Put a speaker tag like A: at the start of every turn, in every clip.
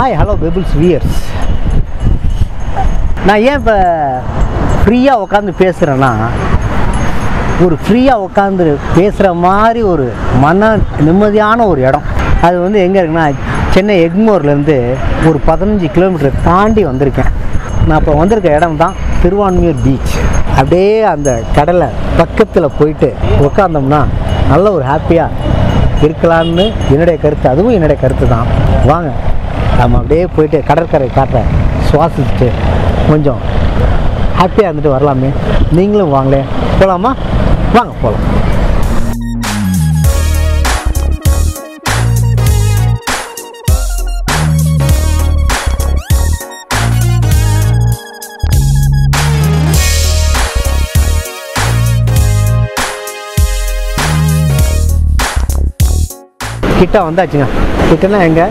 A: Hi hello peoples wears. நான் ஏன் இப்போ ஃப்ரீயாக உட்காந்து பேசுகிறேன்னா, ஒரு ஃப்ரீயாக உட்காந்து பேசுகிற மாதிரி ஒரு மன நிம்மதியான ஒரு இடம். அது வந்து எங்கே இருக்குன்னா, சென்னை எக்மோர்லேருந்து ஒரு 15 கிலோமீட்டர் தாண்டி வந்திருக்கேன். நான் இப்போ வந்திருக்க இடம் தான் திருவான்மியூர் பீச். அப்படியே அந்த கடலை பக்கத்தில் போயிட்டு உட்காந்தோம்னா நல்ல ஒரு ஹாப்பியாக இருக்கலான்னு என்னுடைய கருத்து. அதுவும் என்னுடைய கருத்து தான். வாங்க நம்ம அப்படியே போயிட்டு கடற்கரை காற்றை சுவாசிச்சுட்டு கொஞ்சம் ஹாப்பியாக இருந்துட்டு வரலாமே. நீங்களும் வாங்களே, போகலாமா? வாங்க போகலாம். கிட்ட வந்தாச்சுங்க. கிட்டனா எங்கே?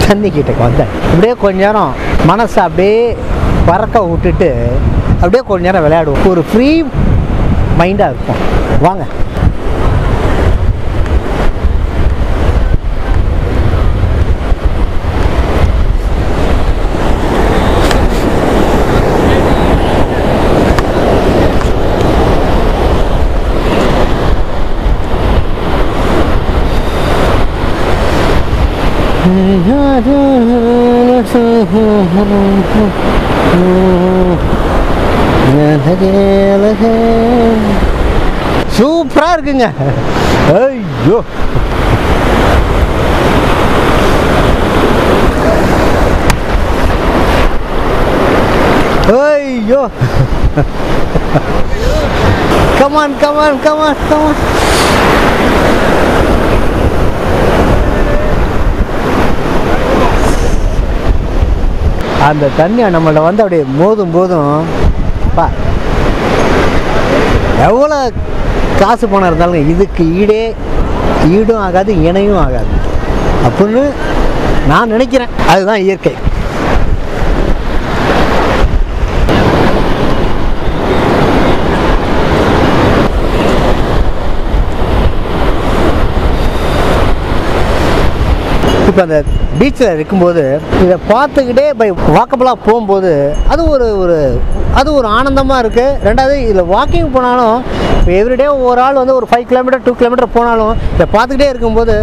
A: தண்ணி கிட்டக்கு வந்தேன். அப்படியே கொஞ்ச நேரம் மனசை அப்படியே பறக்க விட்டுட்டு அப்படியே கொஞ்ச நேரம் விளையாடுவோம். ஒரு ஃப்ரீ மைண்டாக இருக்கும். வாங்க. சூப்பரா இருக்குங்க. ஐயோ, ஐயோ, கமான் கமான் கமான் கமான். அந்த தண்ணி நம்மள்ட்ட வந்து அப்படியே மோதும் போதும் பா, எவ்வளோ காசு பணம் இருந்தாலும் இதுக்கு ஈடும் ஆகாது, இணையும் ஆகாது அப்படின்னு நான் நினைக்கிறேன். அதுதான் இயற்கை. இப்போ அந்த பீச்சில் இருக்கும்போது இதை பார்த்துக்கிட்டே பை வாக்கபுளாக போகும்போது அது ஒரு ஆனந்தமாக இருக்குது. ரெண்டாவது இதில் வாக்கிங் போனாலும் இப்போ எவ்ரிடே ஒரு ஆள் வந்து ஒரு 5 கிலோமீட்டர் 2 கிலோமீட்டர் போனாலும் இதை பார்த்துக்கிட்டே இருக்கும்போது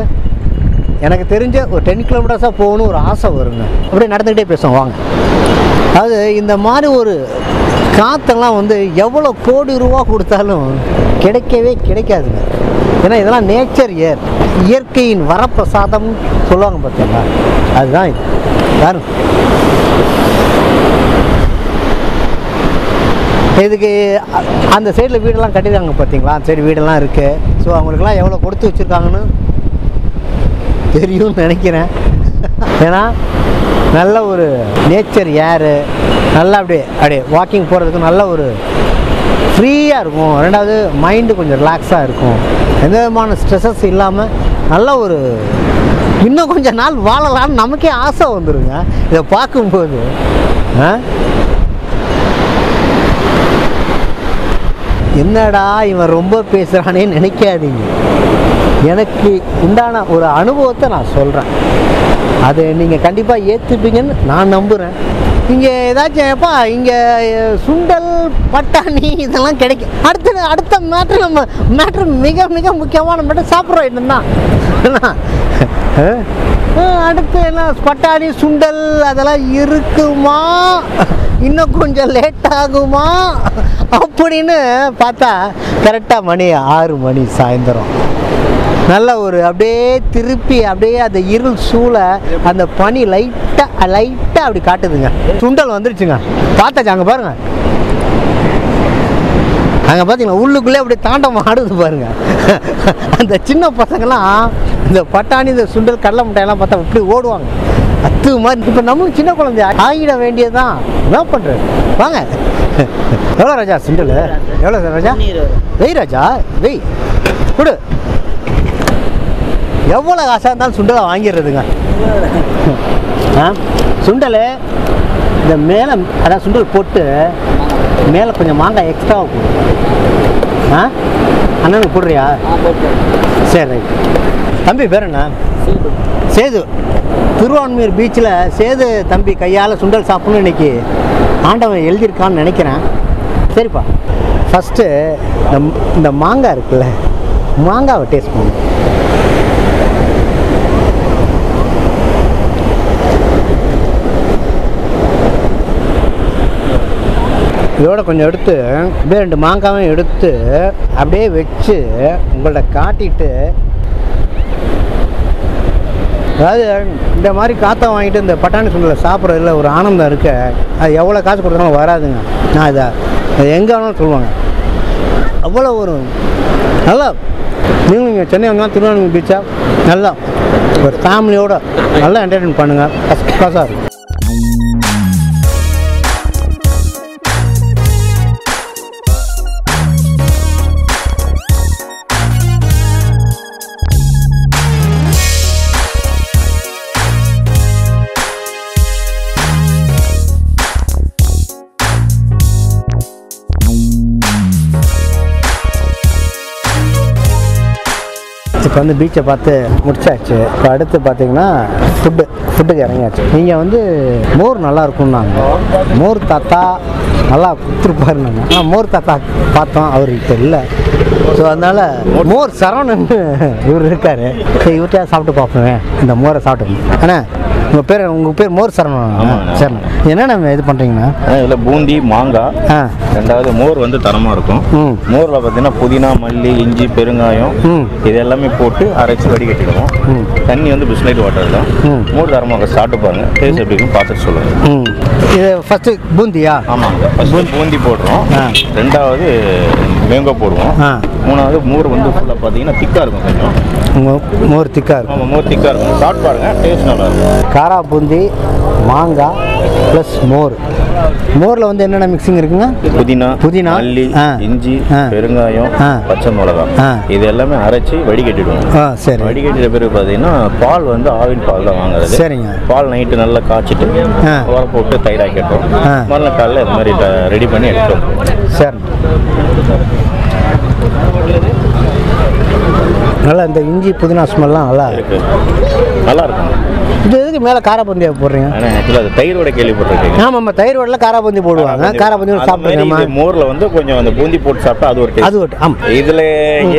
A: எனக்கு தெரிஞ்ச ஒரு 10 கிலோமீட்டர்ஸாக போகணும்னு ஒரு ஆசை வருங்க. அப்படியே நடந்துக்கிட்டே பேசுவோம் வாங்க. அதாவது இந்த மாதிரி ஒரு காற்றெல்லாம் வந்து எவ்வளோ கோடி ரூபா கொடுத்தாலும் கிடைக்கவே கிடைக்காதுங்க. ஏன்னா இதெல்லாம் நேச்சர் இயற்கையின் வரப்பிரசாதம் சொல்லுவாங்க பார்த்தீங்களா, அதுதான் இது. யாரும் இதுக்கு அந்த சைடில் வீடெல்லாம் கட்டிடுறாங்க பார்த்தீங்களா, அந்த சைடு வீடெல்லாம் இருக்குது. ஸோ அவங்களுக்கெல்லாம் எவ்வளோ கொடுத்து வச்சுருக்காங்கன்னு தெரியும்னு நினைக்கிறேன். ஏன்னா நல்ல ஒரு நேச்சர் ஏரு, நல்லா அப்படியே வாக்கிங் போகிறதுக்கு நல்ல ஒரு ஃப்ரீயாக இருக்கும். ரெண்டாவது மைண்டு கொஞ்சம் ரிலாக்ஸாக இருக்கும். எந்த விதமான ஸ்ட்ரெஸ்ஸஸ் இல்லாமல் நல்ல ஒரு இன்னும் கொஞ்சம் நாள் வாழலான்னு நமக்கே ஆசை வந்துடுங்க இதை பார்க்கும்போது. என்னடா இவன் ரொம்ப பேசுகிறானே நினைக்காதீங்க. எனக்கு உண்டான ஒரு அனுபவத்தை நான் சொல்கிறேன். அது நீங்கள் கண்டிப்பாக ஏற்றுப்பீங்கன்னு நான் நம்புகிறேன். இங்கே ஏதாச்சும் எப்பா இங்கே சுண்டல் பட்டாணி இதெல்லாம் கிடைக்கும். அடுத்த மேட்ரு மிக மிக முக்கியமான மேட்ரு சாப்பிட்ற ஐட்டம் தான். அடுத்து என்ன பட்டாணி சுண்டல் அதெல்லாம் இருக்குமா, இன்னும் கொஞ்சம் லேட் ஆகுமா அப்படின்னு பார்த்தா கரெக்டாக மணி 6 மணி சாயந்தரம். நல்ல ஒரு அப்படியே திருப்பி அப்படியே அந்த இருள் சூழ அந்த பனி லைட்டாக அப்படி காட்டுதுங்க. சுண்டல் வந்துருச்சுங்க, பார்த்தாச்சு. அங்கே பாருங்க, அங்கே பார்த்தீங்களா உள்ளுக்குள்ளே அப்படி தாண்டவம் ஆடுது பாருங்க. அந்த சின்ன பசங்கள்லாம் இந்த பட்டாணி இந்த சுண்டல் கடலை மிட்டாயெல்லாம் பார்த்தா இப்படி ஓடுவாங்க அது மாதிரி. இப்போ நம்மளும் சின்ன குழந்தை ஆகிட வேண்டியதுதான். என்ன பண்ணுறது வாங்க. எவ்வளோ ராஜா சுண்டல்? எவ்வளோ ராஜா? வெய் ராஜா வெய் கொடு. எவ்வளோ காசாக இருந்தாலும் சுண்டலை வாங்கிடுறதுங்க. சுண்டல் இந்த மேலே அதான் சுண்டல் போட்டு மேலே கொஞ்சம் மாங்காய் எக்ஸ்ட்ராவாக போடு. அண்ணனுக்கு போடுறியா? சரி ரைட். தம்பி பேர் என்ன? சேது திருவான்மியூர் பீச்சில் சேது தம்பி கையால் சுண்டல் சாப்பிட்ணும் இன்றைக்கி ஆண்டவன் எழுதியிருக்கான்னு நினைக்கிறேன். சரிப்பா, ஃபஸ்ட்டு இந்த மாங்காய் இருக்குல்ல, மாங்காவை டேஸ்ட் பண்ணு. இதோட கொஞ்சம் எடுத்து அப்படியே 2 மாங்காயும் எடுத்து அப்படியே வச்சு உங்கள்ட்ட காட்டிட்டு, அதாவது இந்த மாதிரி காற்றை வாங்கிட்டு இந்த பட்டாணி சுண்டலை சாப்பிட்றதுல ஒரு ஆனந்தம் இருக்கு. அது எவ்வளோ காசு கொடுத்தாலும் வராதுங்க. நான் இதை எங்கே வேணாலும் சொல்லுவாங்க. அவ்வளோ ஒரு நல்லா நீங்களும் இங்கே சென்னை வந்தால் திருவான்மியூர் பீச்சா நல்லா ஒரு ஃபேமிலியோடு நல்லா என்டர்டெயின் பண்ணுங்கள். ஃபஸ்ட் கிளாஸாக இருக்கும். இப்போ வந்து பீச்சை பார்த்து முடிச்சாச்சு. இப்போ அடுத்து பார்த்தீங்கன்னா ஃபுட்டுக்கு இறங்கியாச்சு. நீங்கள் வந்து மோர் நல்லா இருக்கும்னாங்க. மோர் தாத்தா நல்லா கொடுத்துருப்பாருனாங்க. ஆனால் மோர் தாத்தா பார்த்தோம், அவர் இப்போ இல்லை. ஸோ அதனால் மோர் சரவணன் இவர் இருக்கார். சரி, இவர்கிட்ட சாப்பிட்டு பார்ப்போமே, இந்த மோரை சாப்பிட்டு. ஆனால் உங்கள் பேர் மோர் சரவணன். சரி, என்னென்ன இது பண்ணுறீங்கன்னா
B: இதில் பூந்தி, மாங்காய், ரெண்டாவது மோர் வந்து தரமாக இருக்கும். மோரில் பார்த்தீங்கன்னா புதினா, மல்லி, இஞ்சி, பெருங்காயம் இது எல்லாமே போட்டு அரைச்சி வடிகட்டிடுவோம். தண்ணி வந்து பிஸ்லைட் வாட்டர் தான். மோர் தரமாக சாப்பிட்டு பாருங்கள், டேஸ்ட் எப்படி இருக்கும் பார்த்துட்டு சொல்லுங்கள்.
A: இது ஃபஸ்ட்டு பூந்தியா?
B: ஆமாம், ஃபஸ்ட்டு பூந்தி போடுறோம். ரெண்டாவது மேங்கோ போடுவோம். மூணாவது மோர் வந்து ஃபுல்லாக பார்த்தீங்கன்னா திக்காக இருக்கும். கொஞ்சம்
A: மோர் திக்காக இருக்கும்.
B: ஆமாம், மோர் திக்காக இருக்கும். சாப்பிட்டு பாருங்கள், டேஸ்ட் நல்லா இருக்கும்.
A: காரா பூந்தி, மாங்காய் ப்ளஸ் மோர். மோரில் வந்து என்னென்ன மிக்சிங் இருக்குங்க? புதினா, மல்லி,
B: இஞ்சி, பெருங்காயம், பச்சை மிளகாய் இது எல்லாமே அரைச்சி வடிகட்டிடுவோம்.
A: சரி,
B: வடிகட்டிட்ட பிறகு பார்த்தீங்கன்னா பால் வந்து ஆவின் பால் தான் வாங்குறது.
A: சரிங்க.
B: பால் நைட்டு நல்லா காய்ச்சிட்டு உர போட்டு தயிராக்கிட்டோம். மறுநாள் காலையில் இது மாதிரி ரெடி பண்ணி எடுத்தோம்.
A: சரி, நல்லா இந்த இஞ்சி புதினா ஸ்மெல்லாம் நல்லா
B: இருக்கு, நல்லா இருக்கும்.
A: இது எதுக்கு மேலே காராபூந்தியை போடுறீங்க?
B: அது தயிரோட கேள்விப்பட்டிருக்கீங்க?
A: ஆமாம், தயிரோடல காராபூந்தி போடுவாங்க. காராபூந்தி சாப்பிடுங்க.
B: மோரில் வந்து கொஞ்சம் அந்த பூந்தி போட்டு சாப்பிட்டா அது ஒரு
A: அது ஒரு ஆமாம்.
B: இதில்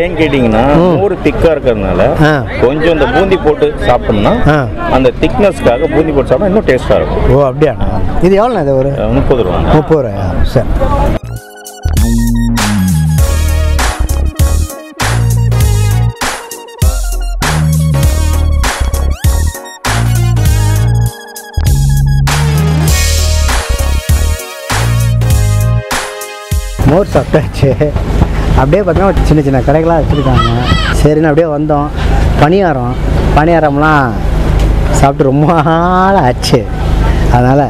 B: ஏன் கேட்டிங்கன்னா மோர் திக்காக இருக்கிறதுனால கொஞ்சம் இந்த பூந்தி போட்டு சாப்பிட்டோம்னா அந்த திக்னஸ்க்காக பூந்தி போட்டு சாப்பிட்டா இன்னும் டேஸ்ட்டாக இருக்கும்.
A: ஓ, அப்படியா? இது எவ்வளோண்ணா? இது ஒரு
B: 30 ரூபா.
A: 30 ரூபாயா? சரி. மோர் சாப்பிட்டாச்சு. அப்படியே பார்த்தீங்கன்னா சின்ன சின்ன கடைகளாக வச்சுருக்காங்க. சரின்னு அப்படியே வந்தோம். பணியாரம்லாம் சாப்பிட்டு ரொம்ப நாள் ஆச்சு. அதனால்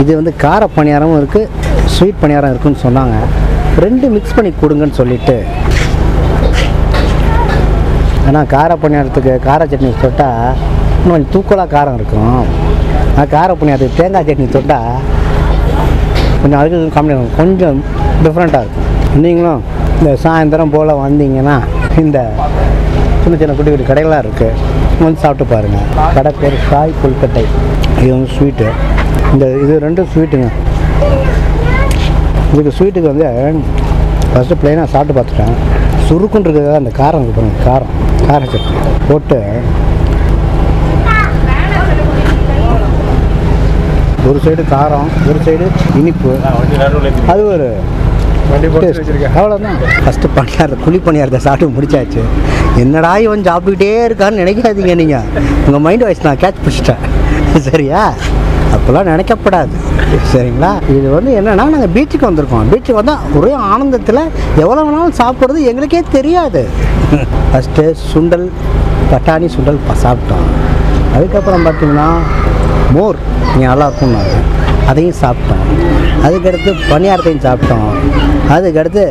A: இது வந்து கார பணியாரமும் இருக்குது, ஸ்வீட் பணியாரம் இருக்குதுன்னு சொன்னாங்க. 2 மிக்ஸ் பண்ணி கொடுங்கன்னு சொல்லிவிட்டு, ஏன்னா கார பணியாரத்துக்கு கார சட்னி தொட்டால் இன்னும் கொஞ்சம் தூக்கலாக காரம் இருக்கும். கார பணியாரத்துக்கு தேங்காய் சட்னி தொட்டால் கொஞ்சம் அதுக்கு காம்பினேஷன் கொஞ்சம் டிஃப்ரெண்ட்டாக இருக்கும். நீங்களும் இந்த சாயந்தரம் போல் வந்தீங்கன்னா இந்த சின்ன சின்ன குட்டி குட்டி கடைகளாக இருக்குது, வந்து சாப்பிட்டு பாருங்கள். கடை பேர் சாய் கொல்கட்டை. இது வந்து ஸ்வீட்டு. இது 2 ஸ்வீட்டுங்க. இதுக்கு ஸ்வீட்டுக்கு வந்து ஃபஸ்ட்டு ப்ளைனாக சாப்பிட்டு பார்த்துட்டேன். சுருக்குன்னு இருக்கிறதா அந்த காரம் இருக்கு பாருங்கள், கார சட்னி போட்டு ஒரு சைடு காரம், ஒரு சைடு இனிப்பு. அது ஒரு அவ்வளோதான். ஃபஸ்ட்டு குழி பணியாரத்தை சாப்பிட்டு முடிச்சாச்சு. என்னடா இவன் சாப்பிட்டுக்கிட்டே இருக்கான்னு நினைக்காதீங்க. நீங்கள் உங்கள் மைண்ட் வாய்ஸ் நான் கேட்ச் பிடிச்சிட்டேன். சரியா? அப்போல்லாம் நினைக்கப்படாது. சரிங்களா? இது வந்து என்னென்னா, நாங்கள் பீச்சுக்கு வந்திருக்கோம். பீச்சுக்கு வந்தால் ஒரே ஆனந்தத்தில் எவ்வளோ வேணாலும் சாப்பிட்றது எங்களுக்கே தெரியாது. ஃபஸ்ட்டு சுண்டல், பட்டாணி சுண்டல் சாப்பிட்டோம். அதுக்கப்புறம் பார்த்திங்கன்னா மோர் இங்கே நல்லா இருக்கும்னாங்க, அதையும் சாப்பிட்டோம். அதுக்கடுத்து பணியாரத்தையும் சாப்பிட்டோம். அதுக்கடுத்து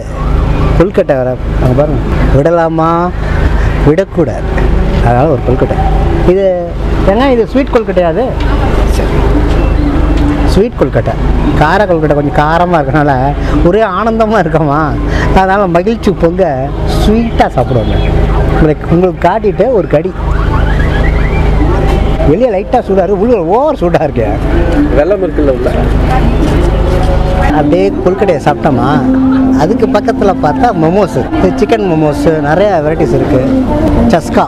A: கொல்கட்டை வர அங்கே பாருங்கள், விடலாமா விடக்கூடாது, அதனால் ஒரு கொல்கட்டை. இது ஏன்னா இது ஸ்வீட் கொல்கட்டையாது. சரி, ஸ்வீட் கொல்கட்டை. கார கொல்கட்டை கொஞ்சம் காரமாக இருக்கனால ஒரே ஆனந்தமாக இருக்கமா, அதனால் மகிழ்ச்சி பொங்க ஸ்வீட்டாக சாப்பிடுவாங்க. உங்களுக்கு காட்டிட்டு ஒரு கடி வெளியே லைட்டாக சூடாக இருக்குது, உள்ள ஓவர் சூடாக இருக்கு.
C: வெள்ளம் இருக்குல்ல உள்ள.
A: அப்படியே கொல்கட்டையை சாப்பிட்டோமா, அதுக்கு பக்கத்தில் பார்த்தா மோமோஸ், சிக்கன் மோமோஸ் நிறைய வெரைட்டிஸ் இருக்குது. சஸ்கா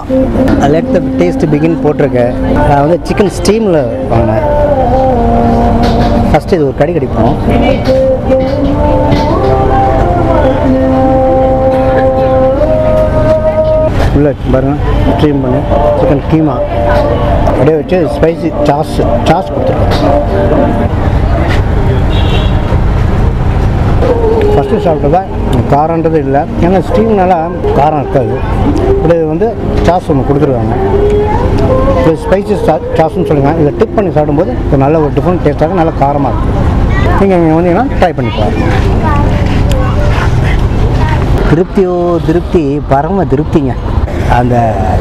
A: லெட் த டேஸ்ட் பிகின் போட்டிருக்கு. நான் வந்து சிக்கன் ஸ்டீமில் வாங்கினேன். ஃபஸ்ட்டு இது ஒரு கடி கடிப்போம். உள்ள பாருங்கள், ஸ்ட்ரீம் பண்ணி சிக்கன் கீமா அப்படியே வச்சு ஸ்பைசி சாஸ் கொடுத்துருக்கோம். ஃபஸ்ட்டு சாப்பிட்டதா காரன்றது இல்லை, ஏன்னா ஸ்டீம்னால காரம் இருக்காது. இப்படி வந்து சாஸ் ஒன்று கொடுத்துருக்காங்க, இது ஸ்பைசி சாஸ்ன்னு சொல்லுங்கள். இதை டிப் பண்ணி சாப்பிடும்போது ஒரு நல்ல ஒரு டிஃப்ரெண்ட் டேஸ்ட்டாக நல்லா காரமாக இருக்கும். நீங்கள் இங்கே வந்தீங்கன்னா ட்ரை பண்ணி பாருங்கள். திருப்தி பரம திருப்திங்க. அந்த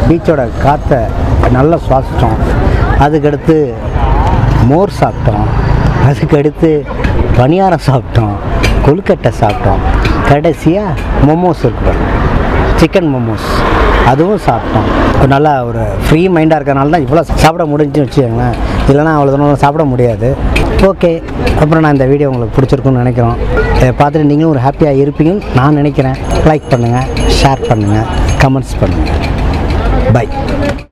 A: பீச்சோட காற்றை நல்லா சுவாசித்தோம். அதுக்கடுத்து மோர் சாப்பிட்டோம், அதுக்கடுத்து பணியாரம் சாப்பிட்டோம், கொழுக்கட்டை சாப்பிட்டோம், கடைசியாக மோமோஸ் இருக்கிறோம், சிக்கன் மோமோஸ் அதுவும் சாப்பிட்டோம். நல்லா ஒரு ஃப்ரீ மைண்டாக இருக்கிறனால தான் இவ்வளோ சாப்பிட முடிஞ்சுன்னு வச்சுக்கோங்களேன். இல்லைனா அவ்வளோ தூரம் சாப்பிட முடியாது. ஓகே, அப்புறம் நான் இந்த வீடியோ உங்களுக்கு பிடிச்சிருக்குன்னு நினைக்கிறோம். இதை பார்த்துட்டு நீங்களும் ஒரு ஹாப்பியாக இருப்பீங்கன்னு நான் நினைக்கிறேன். லைக் பண்ணுங்கள், ஷேர் பண்ணுங்கள், கமெண்ட்ஸ் பண்ணுங்கள். பை.